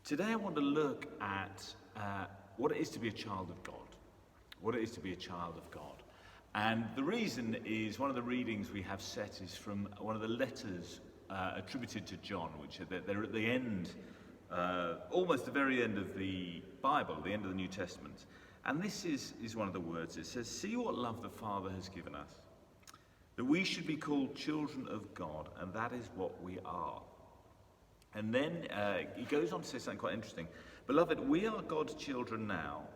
Today I want to look at what it is to be a child of God. What it is to be a child of God. And the reason is one of the readings we have set is from one of the letters attributed to John, which they're at the end, almost the very end of the Bible, the end of the New Testament. And this is one of the words. It says, "See what love the Father has given us, that we should be called children of God, and that is what we are." And then he goes on to say something quite interesting. "Beloved, we are God's children now.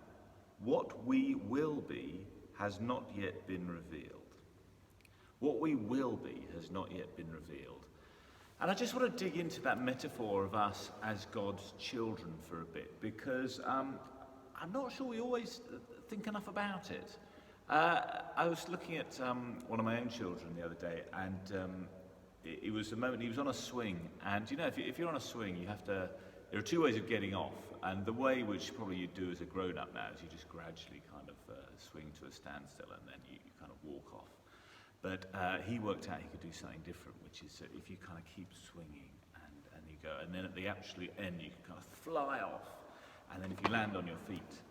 What we will be has not yet been revealed." What we will be has not yet been revealed. And I just want to dig into that metaphor of us as God's children for a bit, because I'm not sure we always think enough about it. I was looking at one of my own children the other day, and it was a moment, he was on a swing, and you know, if you're on a swing, there are two ways of getting off, and the way which probably you do as a grown-up now is you just gradually kind of swing to a standstill, and then you kind of walk off. But he worked out he could do something different, which is that if you kind of keep swinging and you go, and then at the actual end you can kind of fly off, and then if you land on your feet,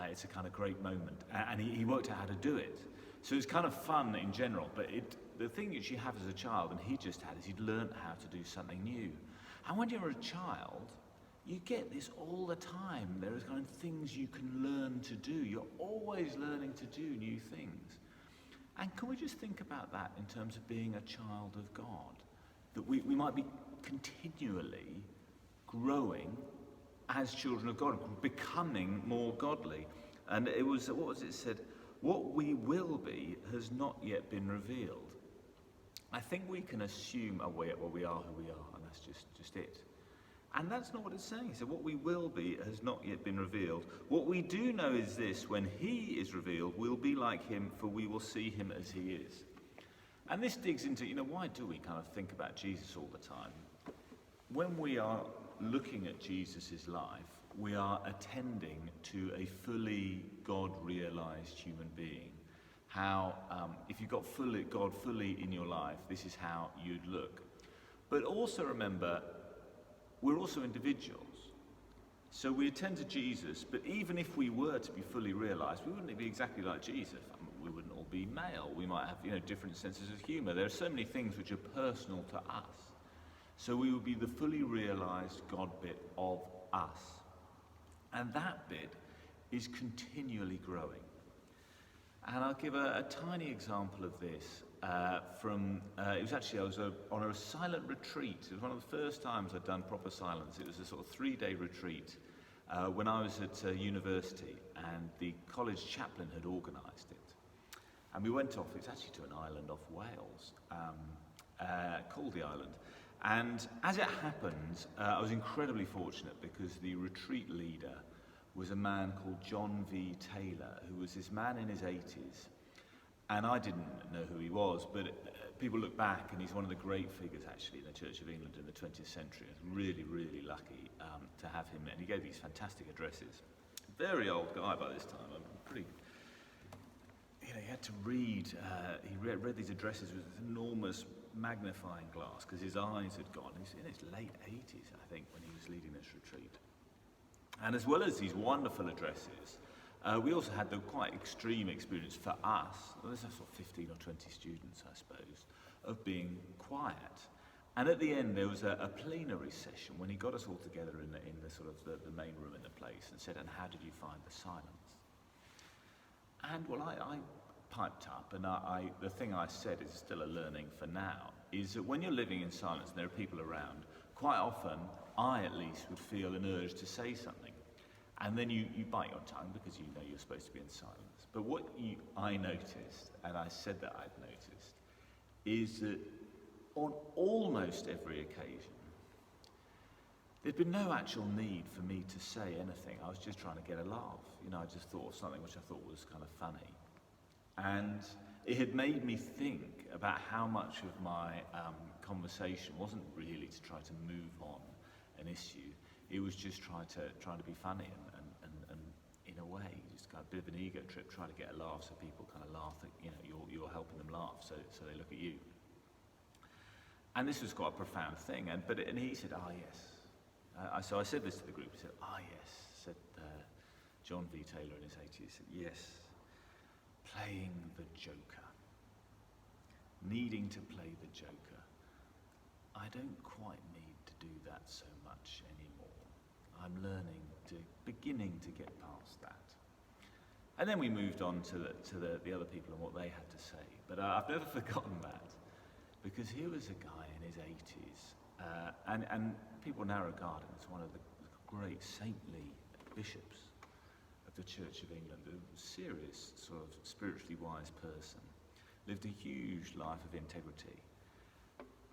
it's a kind of great moment. And he worked out how to do it. So it's kind of fun in general, but the thing that you have as a child, and he just had, is he'd learned how to do something new. And when you're a child, you get this all the time. There are kind of things you can learn to do. You're always learning to do new things. And can we just think about that in terms of being a child of God? That we might be continually growing as children of God, becoming more godly. And it was, what was it said? What we will be has not yet been revealed. I think we can assume we are who we are, and that's just it. And that's not what it's saying. So what we will be has not yet been revealed. What we do know is this: when he is revealed, we'll be like him, for we will see him as he is. And this digs into, why do we kind of think about Jesus all the time? When we are looking at Jesus' life, we are attending to a fully God-realized human being. How, if you've got God fully in your life, this is how you'd look. But also remember, we're also individuals. So we attend to Jesus, but even if we were to be fully realized, we wouldn't be exactly like Jesus. We wouldn't all be male. We might have, different senses of humor. There are so many things which are personal to us. So we would be the fully realized God bit of us. And that bit is continually growing. And I'll give a tiny example of this it was actually, I was on a silent retreat. It was one of the first times I'd done proper silence. It was a sort of 3-day retreat when I was at university, and the college chaplain had organised it. And we went off, it's actually to an island off Wales, called the island. And as it happened, I was incredibly fortunate because the retreat leader was a man called John V. Taylor, who was this man in his 80s. And I didn't know who he was, but people look back and he's one of the great figures actually in the Church of England in the 20th century. I was really, really lucky to have him, and he gave these fantastic addresses. Very old guy by this time. I'm pretty... he had to read, he read these addresses with this enormous magnifying glass because his eyes had gone. He's in his late 80s, I think, when he was leading this retreat. And as well as these wonderful addresses, we also had the quite extreme experience for us, there's sort of 15 or 20 students, I suppose, of being quiet. And at the end, there was a plenary session when he got us all together in the sort of the main room in the place and said, "And how did you find the silence?" And well, I piped up, and the thing I said is still a learning for now, is that when you're living in silence and there are people around, quite often, I at least would feel an urge to say something. And then you bite your tongue because you know you're supposed to be in silence. But what I noticed, and I said that I'd noticed, is that on almost every occasion, there'd been no actual need for me to say anything. I was just trying to get a laugh. I just thought of something which I thought was kind of funny. And it had made me think about how much of my conversation wasn't really to try to move on an issue. It was just trying to be funny and in a way, just kind of a bit of an ego trip, trying to get a laugh so people kind of laugh that you're helping them laugh, so they look at you. And this was quite a profound thing. And he said, "Ah, yes, So I said this to the group. He said, yes, said John V. Taylor in his 80s. He said, yes, playing the Joker. Needing to play the Joker. I don't quite need to do that so much anymore. I'm beginning to get past that. And then we moved on to the other people and what they had to say. But I've never forgotten that, because here was a guy in his 80s, and people now regard him as one of the great saintly bishops of the Church of England, a serious, sort of spiritually wise person, lived a huge life of integrity.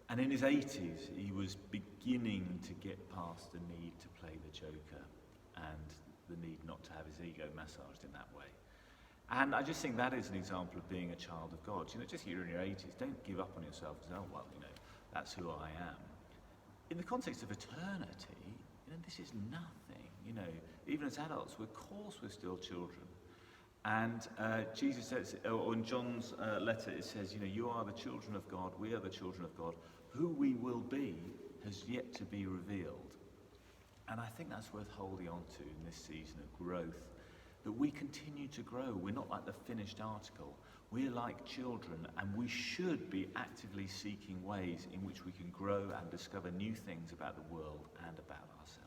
And in his 80s, he was beginning to get past the need to play the Joker and the need not to have his ego massaged in that way. And I just think that is an example of being a child of God. Just you're in your 80s, don't give up on yourself and say, that's who I am. In the context of eternity, this is nothing. Even as adults, of course we're still children. And Jesus says, or in John's letter, it says, you are the children of God, we are the children of God. Who we will be has yet to be revealed. And I think that's worth holding on to in this season of growth, that we continue to grow. We're not like the finished article. We're like children, and we should be actively seeking ways in which we can grow and discover new things about the world and about ourselves.